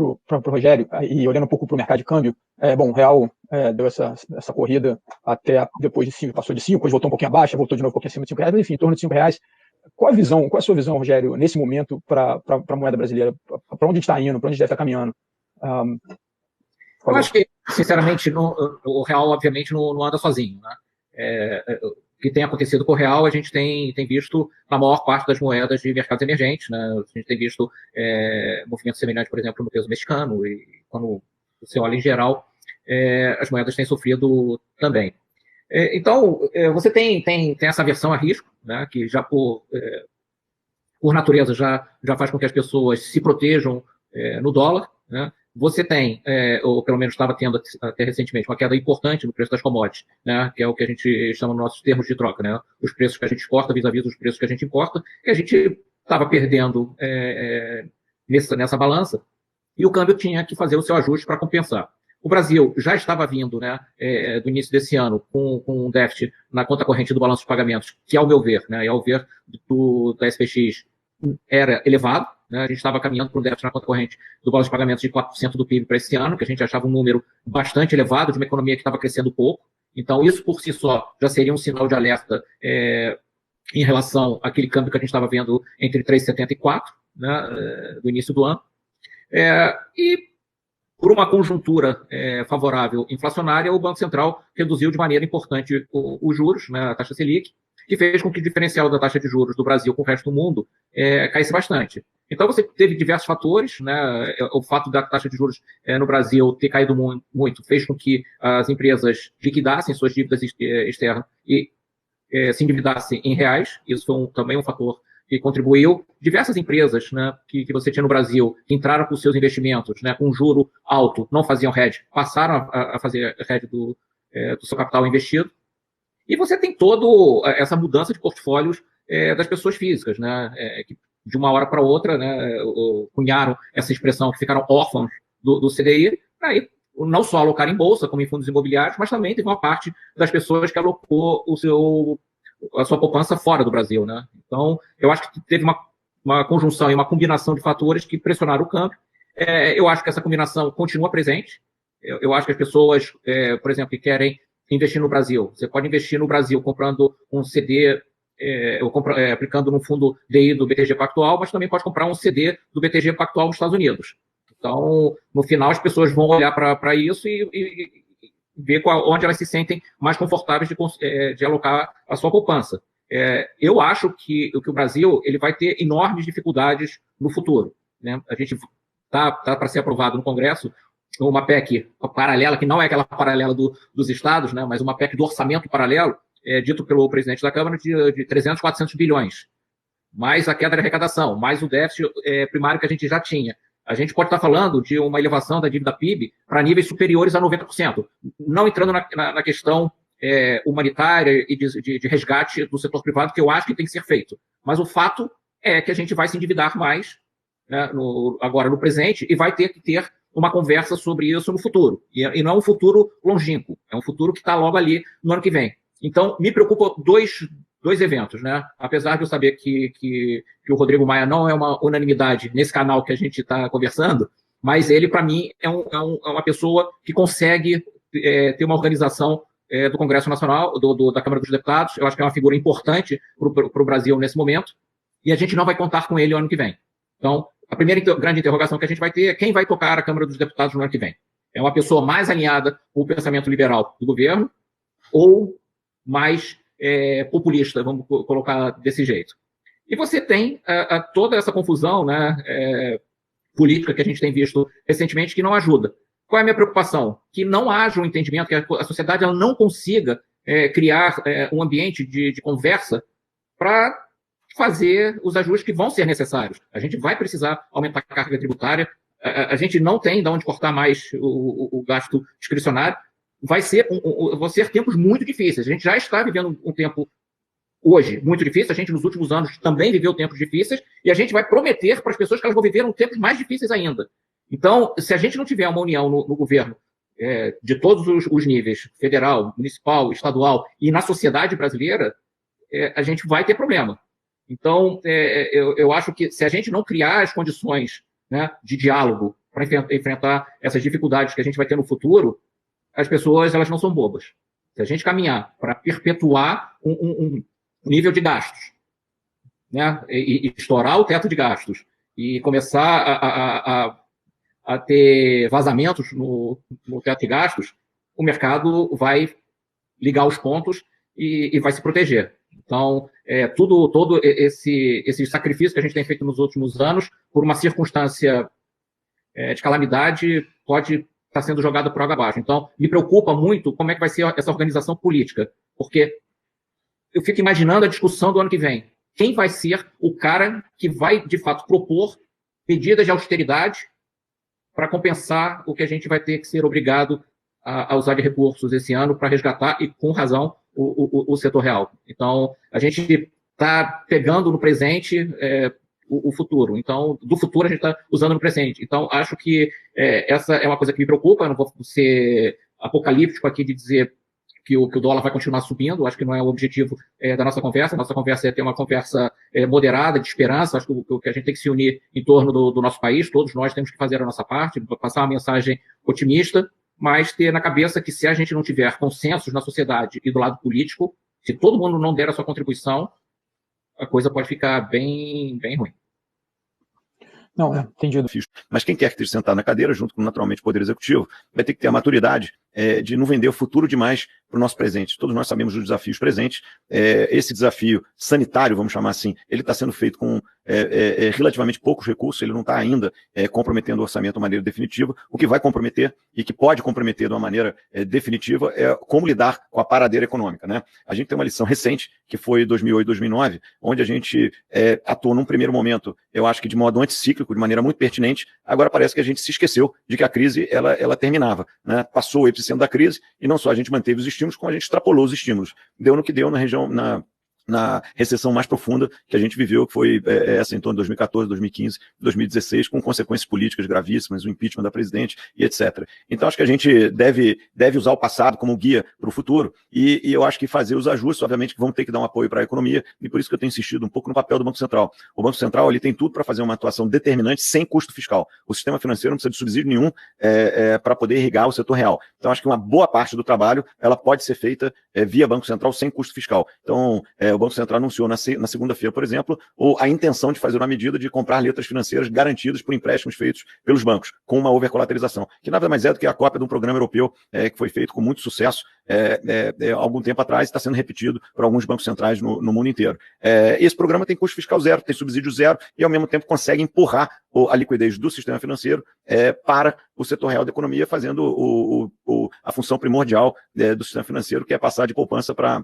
o Rogério, e olhando um pouco para o mercado de câmbio, bom, o real deu essa corrida até depois de 5, passou de 5, depois voltou um pouquinho abaixo, voltou de novo um pouquinho acima de 5 reais, mas enfim, em torno de 5 reais. Qual é a sua visão, Rogério, nesse momento para a moeda brasileira? Para onde a gente está indo, para onde a gente deve estar caminhando? Eu acho que, sinceramente, o real, obviamente, não anda sozinho, né? O que tem acontecido com o real, a gente tem visto na maior parte das moedas de mercados emergentes, né? A gente tem visto movimentos semelhantes, por exemplo, no peso mexicano, e quando você olha em geral, as moedas têm sofrido também. Então, você tem essa aversão a risco, né? Que já por natureza já faz com que as pessoas se protejam no dólar, né? Você tem, ou pelo menos estava tendo até recentemente, uma queda importante no preço das commodities, né, que é o que a gente chama nos nossos termos de troca, né, os preços que a gente exporta vis-à-vis os preços que a gente importa, e a gente estava perdendo nessa balança, e o câmbio tinha que fazer o seu ajuste para compensar. O Brasil já estava vindo, né, do início desse ano com um déficit na conta corrente do balanço de pagamentos, que, ao meu ver, né, e ao ver da SPX, era elevado, né? A gente estava caminhando para um déficit na conta corrente do balanço de pagamentos de 4% do PIB para esse ano, que a gente achava um número bastante elevado de uma economia que estava crescendo pouco. Então, isso por si só já seria um sinal de alerta em relação àquele câmbio que a gente estava vendo entre 3,70 e 4, né, do início do ano. E por uma conjuntura favorável inflacionária, o Banco Central reduziu de maneira importante os juros, né, a taxa Selic, que fez com que o diferencial da taxa de juros do Brasil com o resto do mundo caísse bastante. Então, você teve diversos fatores, né? O fato da taxa de juros no Brasil ter caído muito fez com que as empresas liquidassem suas dívidas externas e se endividassem em reais. Isso foi também um fator que contribuiu. Diversas empresas, né, que você tinha no Brasil, que entraram com seus investimentos, né, com juro alto, não faziam hedge, passaram a fazer hedge do seu capital investido. E você tem toda essa mudança de portfólios das pessoas físicas, né, que de uma hora para outra, né, cunharam essa expressão, que ficaram órfãos do CDI, aí não só alocar em bolsa, como em fundos imobiliários, mas também teve uma parte das pessoas que alocou a sua poupança fora do Brasil, né? Então, eu acho que teve uma conjunção e uma combinação de fatores que pressionaram o câmbio. Eu acho que essa combinação continua presente. Eu acho que as pessoas, por exemplo, que querem investir no Brasil, você pode investir no Brasil comprando um CD, aplicando no fundo DI do BTG Pactual, mas também pode comprar um CD do BTG Pactual nos Estados Unidos. Então, no final, as pessoas vão olhar para isso e ver onde elas se sentem mais confortáveis de alocar a sua poupança. Eu acho que o Brasil ele vai ter enormes dificuldades no futuro, né? A gente tá para ser aprovado no Congresso uma PEC paralela, que não é aquela paralela dos estados, né, mas uma PEC do orçamento paralelo, dito pelo presidente da Câmara, de 300, 400 bilhões. Mais a queda de arrecadação, mais o déficit primário que a gente já tinha. A gente pode estar falando de uma elevação da dívida PIB para níveis superiores a 90%. Não entrando na questão humanitária e de resgate do setor privado, que eu acho que tem que ser feito. Mas o fato é que a gente vai se endividar mais, né, agora no presente, e vai ter que ter uma conversa sobre isso no futuro. E não é um futuro longínquo, é um futuro que está logo ali no ano que vem. Então, me preocupa dois eventos, né? Apesar de eu saber que o Rodrigo Maia não é uma unanimidade nesse canal que a gente está conversando, mas ele, para mim, é uma pessoa que consegue ter uma organização do Congresso Nacional, da Câmara dos Deputados. Eu acho que é uma figura importante para o Brasil nesse momento, e a gente não vai contar com ele no ano que vem. Então, a primeira grande interrogação que a gente vai ter é quem vai tocar a Câmara dos Deputados no ano que vem. É uma pessoa mais alinhada com o pensamento liberal do governo ou mais populista, vamos colocar desse jeito. E você tem toda essa confusão, né, política que a gente tem visto recentemente que não ajuda. Qual é a minha preocupação? Que não haja um entendimento, que a sociedade ela não consiga criar um ambiente de conversa para fazer os ajustes que vão ser necessários. A gente vai precisar aumentar a carga tributária, a gente não tem de onde cortar mais o gasto discricionário, vão ser tempos muito difíceis. A gente já está vivendo um tempo hoje muito difícil, a gente nos últimos anos também viveu tempos difíceis, e a gente vai prometer para as pessoas que elas vão viver tempos mais difíceis ainda. Então, se a gente não tiver uma união no governo, de todos os níveis, federal, municipal, estadual, e na sociedade brasileira, a gente vai ter problema. Então, eu acho que se a gente não criar as condições, né, de diálogo para enfrentar essas dificuldades que a gente vai ter no futuro, as pessoas elas não são bobas. Se a gente caminhar para perpetuar um nível de gastos, né, e estourar o teto de gastos, e começar a ter vazamentos no teto de gastos, o mercado vai ligar os pontos e vai se proteger. Então, todo esse sacrifício que a gente tem feito nos últimos anos, por uma circunstância de calamidade, pode estar sendo jogado por água abaixo. Então, me preocupa muito como é que vai ser essa organização política, porque eu fico imaginando a discussão do ano que vem. Quem vai ser o cara que vai, de fato, propor medidas de austeridade para compensar o que a gente vai ter que ser obrigado a usar de recursos esse ano para resgatar, e com razão, o setor real. Então, a gente está pegando no presente o futuro. Então, do futuro a gente está usando no presente. Então, acho que essa é uma coisa que me preocupa. Eu não vou ser apocalíptico aqui de dizer que o dólar vai continuar subindo. Acho que não é o objetivo da nossa conversa. Nossa conversa é ter uma conversa moderada, de esperança. Acho que a gente tem que se unir em torno do nosso país. Todos nós temos que fazer a nossa parte, passar uma mensagem otimista, mas ter na cabeça que se a gente não tiver consensos na sociedade e do lado político, se todo mundo não der a sua contribuição, a coisa pode ficar bem, bem ruim. Não, entendido. Mas quem quer que esteja sentado na cadeira, junto com, naturalmente, o Poder Executivo, vai ter que ter a maturidade de não vender o futuro demais para o nosso presente. Todos nós sabemos dos desafios presentes. Esse desafio sanitário, vamos chamar assim, ele está sendo feito com relativamente poucos recursos, ele não está ainda comprometendo o orçamento de uma maneira definitiva. O que vai comprometer e que pode comprometer de uma maneira definitiva é como lidar com a paradeira econômica, né? A gente tem uma lição recente, que foi 2008, 2009, onde a gente atuou num primeiro momento, eu acho que de modo anticíclico, de maneira muito pertinente. Agora parece que a gente se esqueceu de que a crise ela terminava, né? Passou o epicentro da crise e não só a gente manteve os estímulos, como a gente extrapolou os estímulos. Deu no que deu na região, na recessão mais profunda que a gente viveu, que foi essa em torno de 2014, 2015, 2016, com consequências políticas gravíssimas, o impeachment da presidente e etc. Então, acho que a gente deve usar o passado como guia para o futuro e eu acho que fazer os ajustes, obviamente, que vão ter que dar um apoio para a economia, e por isso que eu tenho insistido um pouco no papel do Banco Central. O Banco Central ele tem tudo para fazer uma atuação determinante sem custo fiscal. O sistema financeiro não precisa de subsídio nenhum para poder irrigar o setor real. Então, acho que uma boa parte do trabalho ela pode ser feita via Banco Central sem custo fiscal. Então, o Banco Central anunciou na segunda-feira, por exemplo, a intenção de fazer uma medida de comprar letras financeiras garantidas por empréstimos feitos pelos bancos, com uma overcolateralização, que nada mais é do que a cópia de um programa europeu que foi feito com muito sucesso há algum tempo atrás e está sendo repetido por alguns bancos centrais no mundo inteiro. Esse programa tem custo fiscal zero, tem subsídio zero e, ao mesmo tempo, consegue empurrar a liquidez do sistema financeiro para o setor real da economia, fazendo a função primordial do sistema financeiro, que é passar de poupança para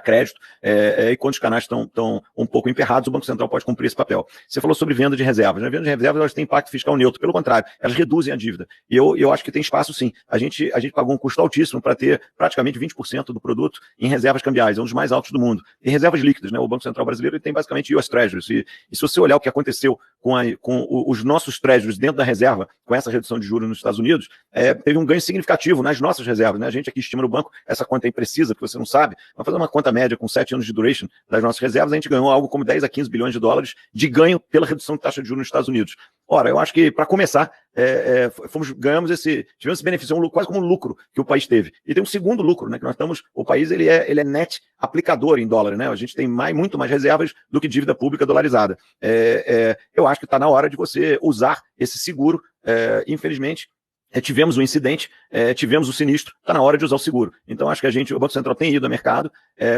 crédito, e quando os canais estão um pouco emperrados, o Banco Central pode cumprir esse papel. Você falou sobre venda de reservas. As vendas de reservas elas têm impacto fiscal neutro, pelo contrário, elas reduzem a dívida. E eu acho que tem espaço sim. A gente pagou um custo altíssimo para ter praticamente 20% do produto em reservas cambiais, é um dos mais altos do mundo. E reservas líquidas, né? O Banco Central brasileiro ele tem basicamente US Treasuries. E se você olhar o que aconteceu com os nossos Treasuries dentro da reserva, com essa redução de juros nos Estados Unidos, teve um ganho significativo nas nossas reservas, né? A gente aqui estima no banco, essa conta é imprecisa, porque você não sabe, vai fazer uma conta média com 7 anos de duration das nossas reservas, a gente ganhou algo como 10 a 15 bilhões de dólares de ganho pela redução de taxa de juros nos Estados Unidos. Ora, eu acho que, para começar, tivemos esse benefício, quase como um lucro que o país teve. E tem um segundo lucro, né, que nós estamos, o país ele é net aplicador em dólar, né? A gente tem muito mais reservas do que dívida pública dolarizada. Eu acho que está na hora de você usar esse seguro, infelizmente. Tivemos um incidente, tivemos o sinistro, está na hora de usar o seguro. Então, acho que o Banco Central tem ido ao mercado,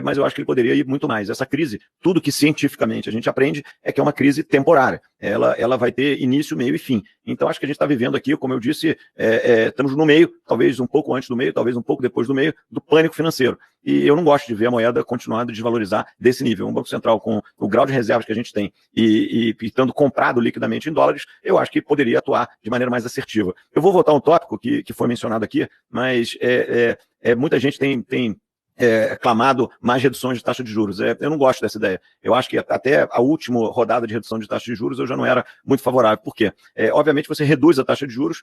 mas eu acho que ele poderia ir muito mais. Essa crise, tudo que cientificamente a gente aprende é que é uma crise temporária. Ela vai ter início, meio e fim. Então, acho que a gente está vivendo aqui, como eu disse, estamos no meio, talvez um pouco antes do meio, talvez um pouco depois do meio, do pânico financeiro. E eu não gosto de ver a moeda continuando a desvalorizar desse nível. Um Banco Central com o grau de reservas que a gente tem e estando comprado liquidamente em dólares, eu acho que poderia atuar de maneira mais assertiva. Eu vou voltar a um tópico que foi mencionado aqui, mas muita gente tem clamado mais reduções de taxa de juros. Eu não gosto dessa ideia. Eu acho que até a última rodada de redução de taxa de juros eu já não era muito favorável. Por quê? Obviamente você reduz a taxa de juros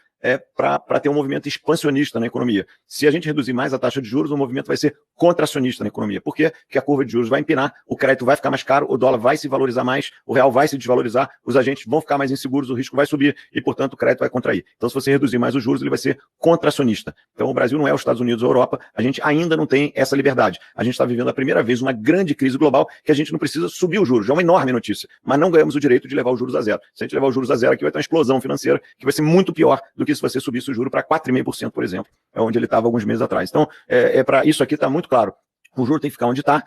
para ter um movimento expansionista na economia. Se a gente reduzir mais a taxa de juros, o movimento vai ser contracionista na economia. Por quê? Porque a curva de juros vai empinar, o crédito vai ficar mais caro, o dólar vai se valorizar mais, o real vai se desvalorizar, os agentes vão ficar mais inseguros, o risco vai subir e, portanto, o crédito vai contrair. Então, se você reduzir mais os juros, ele vai ser contracionista. Então, o Brasil não é os Estados Unidos ou a Europa, a gente ainda não tem essa liberdade. A gente está vivendo a primeira vez uma grande crise global que a gente não precisa subir os juros. Já é uma enorme notícia, mas não ganhamos o direito de levar os juros a zero. Se a gente levar os juros a zero, aqui vai ter uma explosão financeira que vai ser muito pior do que se você subisse o juro para 4,5%, por exemplo, onde ele estava alguns meses atrás. Então, para isso aqui está muito claro. O juro tem que ficar onde está,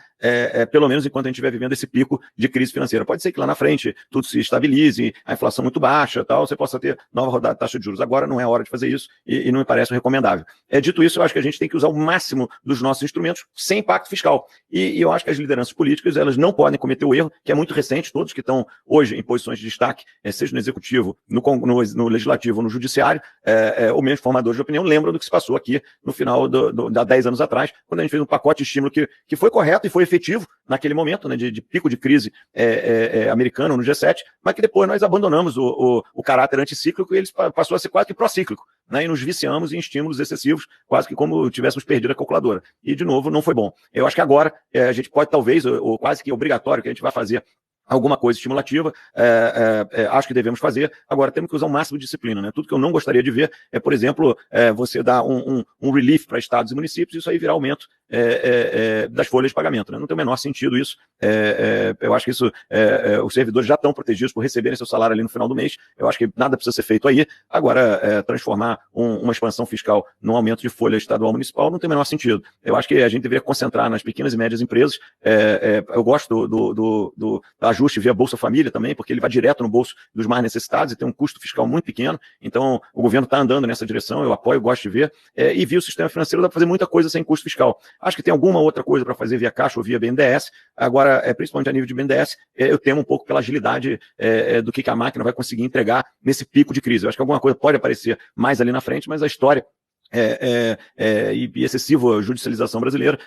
pelo menos enquanto a gente estiver vivendo esse pico de crise financeira. Pode ser que lá na frente tudo se estabilize, a inflação muito baixa, tal, você possa ter nova rodada de taxa de juros. Agora não é hora de fazer isso e não me parece recomendável. Dito isso, eu acho que a gente tem que usar o máximo dos nossos instrumentos sem impacto fiscal. E eu acho que as lideranças políticas elas não podem cometer o erro, que é muito recente, todos que estão hoje em posições de destaque, seja no executivo, no legislativo ou no judiciário, ou mesmo formadores de opinião, lembram do que se passou aqui no final há 10 anos atrás, quando a gente fez um pacote de estímulo que foi correto e foi efetivo naquele momento, né, de pico de crise americano no G7, mas que depois nós abandonamos o caráter anticíclico e ele passou a ser quase que procíclico, né, e nos viciamos em estímulos excessivos, quase que como tivéssemos perdido a calculadora. E, de novo, não foi bom. Eu acho que agora a gente pode, talvez, ou quase que obrigatório que a gente vai fazer alguma coisa estimulativa, acho que devemos fazer. Agora, temos que usar o máximo de disciplina, né? Tudo que eu não gostaria de ver por exemplo, você dar um relief para estados e municípios e isso aí virar aumento das folhas de pagamento, né? Não tem o menor sentido isso. Eu acho que isso, os servidores já estão protegidos por receberem seu salário ali no final do mês. Eu acho que nada precisa ser feito aí. Agora, transformar uma expansão fiscal num aumento de folha estadual municipal não tem o menor sentido. Eu acho que a gente deveria concentrar nas pequenas e médias empresas. Eu gosto do ajuste via Bolsa Família também, porque ele vai direto no bolso dos mais necessitados e tem um custo fiscal muito pequeno. Então, o governo está andando nessa direção, eu apoio, gosto de ver. E via o sistema financeiro dá para fazer muita coisa sem custo fiscal. Acho que tem alguma outra coisa para fazer via Caixa ou via BNDES. Agora, principalmente a nível de BNDES, eu temo um pouco pela agilidade do que a máquina vai conseguir entregar nesse pico de crise. Eu acho que alguma coisa pode aparecer mais ali na frente, mas a história e excessiva judicialização brasileira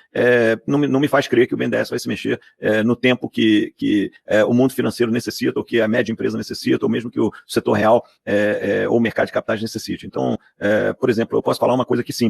não me faz crer que o BNDES vai se mexer no tempo que o mundo financeiro necessita, ou que a média empresa necessita, ou mesmo que o setor real ou o mercado de capitais necessite. Então, por exemplo, eu posso falar uma coisa aqui sim.